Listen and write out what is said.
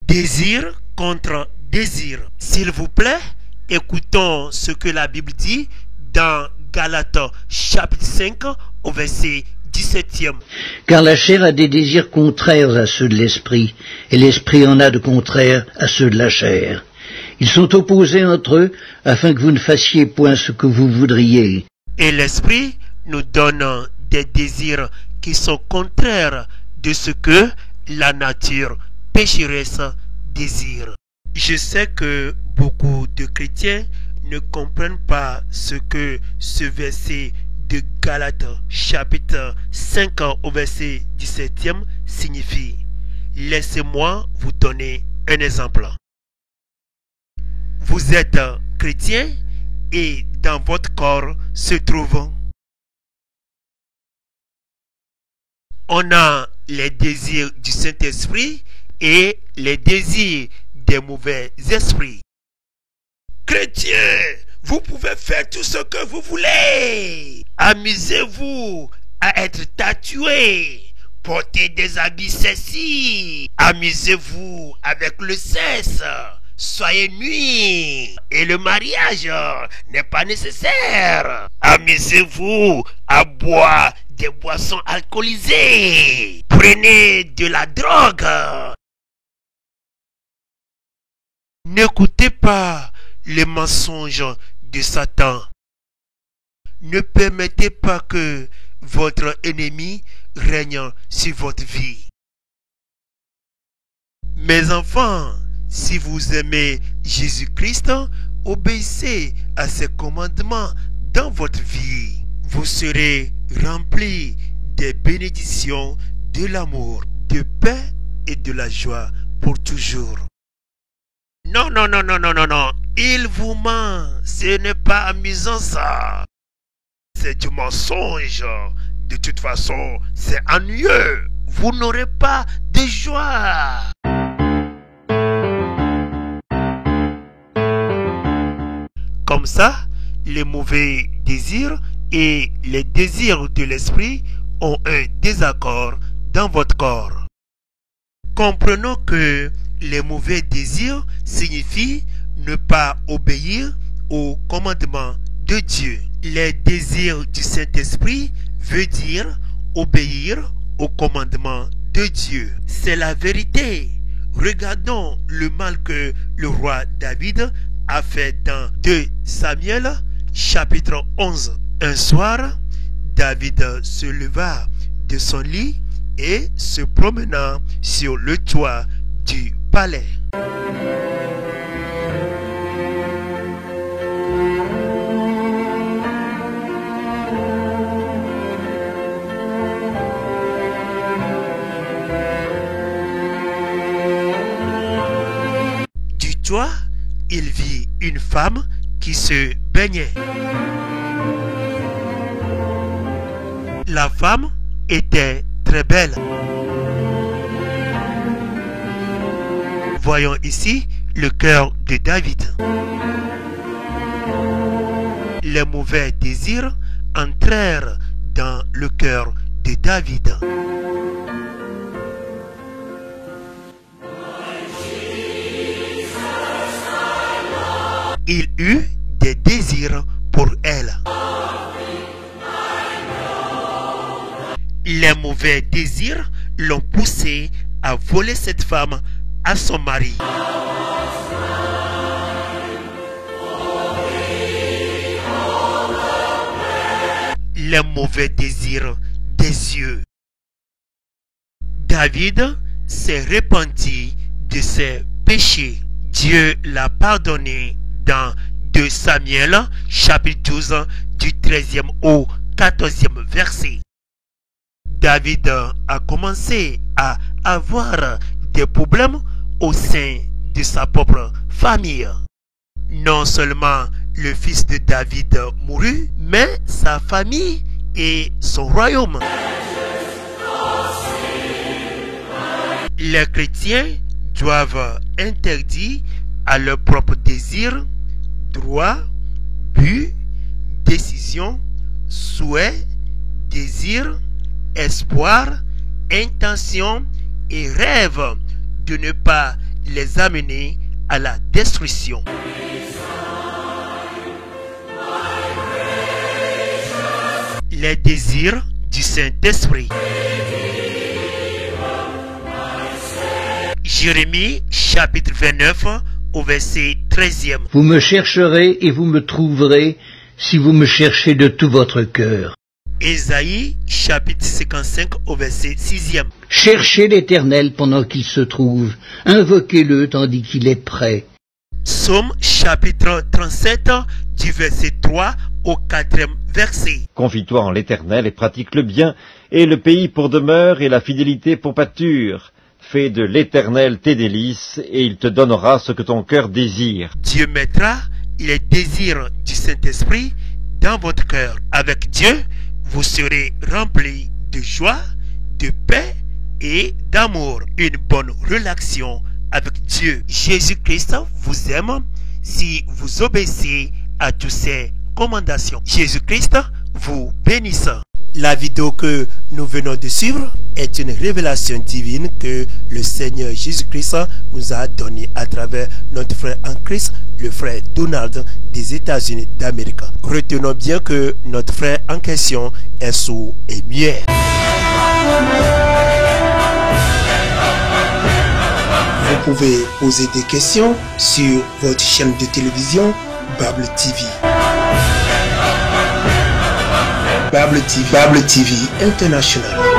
Désir contre désir. S'il vous plaît, écoutons ce que la Bible dit dans Galates chapitre 5 au verset 17e. Car la chair a des désirs contraires à ceux de l'esprit, et l'esprit en a de contraires à ceux de la chair. Ils sont opposés entre eux, afin que vous ne fassiez point ce que vous voudriez. Et l'esprit nous donne des désirs qui sont contraires de ce que la nature pécheresse désire. Je sais que beaucoup de chrétiens ne comprennent pas ce que ce verset de Galates chapitre 5 au verset 17e signifie. Laissez-moi vous donner un exemple. Vous êtes chrétien et dans votre corps se trouve, on a les désirs du Saint-Esprit et les désirs des mauvais esprits. Chrétien, vous pouvez faire tout ce que vous voulez. Amusez-vous à être tatoué, porter des habits sexy. Amusez-vous avec le sexe. Soyez nus et le mariage n'est pas nécessaire. Amusez-vous à boire des boissons alcoolisées. Prenez de la drogue. N'écoutez pas les mensonges de Satan. Ne permettez pas que votre ennemi règne sur votre vie. Mes enfants, si vous aimez Jésus-Christ, obéissez à ses commandements dans votre vie. Vous serez remplis des bénédictions, de l'amour, de paix et de la joie pour toujours. Non, non, non, non, non, non, non. Il vous ment. Ce n'est pas amusant ça. C'est du mensonge. De toute façon, c'est ennuyeux. Vous n'aurez pas de joie. Comme ça, les mauvais désirs et les désirs de l'esprit ont un désaccord dans votre corps. Comprenons que les mauvais désirs signifient ne pas obéir aux commandements de Dieu. Les désirs du Saint-Esprit veut dire obéir aux commandements de Dieu. C'est la vérité. Regardons le mal que le roi David a fait dans 2 Samuel chapitre 11. Un soir, David se leva de son lit et se promena sur le toit du palais. Du toit, il vit une femme qui se baignait. La femme était très belle. Voyons ici le cœur de David. Les mauvais désirs entrèrent dans le cœur de David. Il eut des désirs pour elle. Les mauvais désirs l'ont poussé à voler cette femme à son mari. Les mauvais désirs des yeux. David s'est repenti de ses péchés. Dieu l'a pardonné dans 2 Samuel chapitre 12 du 13e au 14e verset. David a commencé à avoir des problèmes au sein de sa propre famille. Non seulement le fils de David mourut, mais sa famille et son royaume. Les chrétiens doivent interdire à leurs propres désirs, droits, buts, décisions, souhaits, désirs, espoirs, intentions et rêves de ne pas les amener à la destruction. Les désirs du Saint-Esprit. Jérémie chapitre 29 au verset 13e. Vous me chercherez et vous me trouverez si vous me cherchez de tout votre cœur. Ésaïe chapitre 55 au verset 6e. Cherchez l'Éternel pendant qu'il se trouve, invoquez-le tandis qu'il est prêt. Psaume chapitre 37 du verset 3 au 4e verset. Confie-toi en l'Éternel et pratique le bien, et le pays pour demeure et la fidélité pour pâture. Fais de l'Éternel tes délices, et il te donnera ce que ton cœur désire. Dieu mettra les désirs du Saint-Esprit dans votre cœur. Avec Dieu, vous serez remplis de joie, de paix et d'amour. Une bonne relation avec Dieu. Jésus-Christ vous aime si vous obéissez à toutes ses recommandations. Jésus-Christ vous bénisse. La vidéo que nous venons de suivre est une révélation divine que le Seigneur Jésus-Christ nous a donnée à travers notre frère en Christ, le frère Donald des États-Unis d'Amérique. Retenons bien que notre frère en question est sourd et muet. Vous pouvez poser des questions sur votre chaîne de télévision Bible TV. Bible TV International.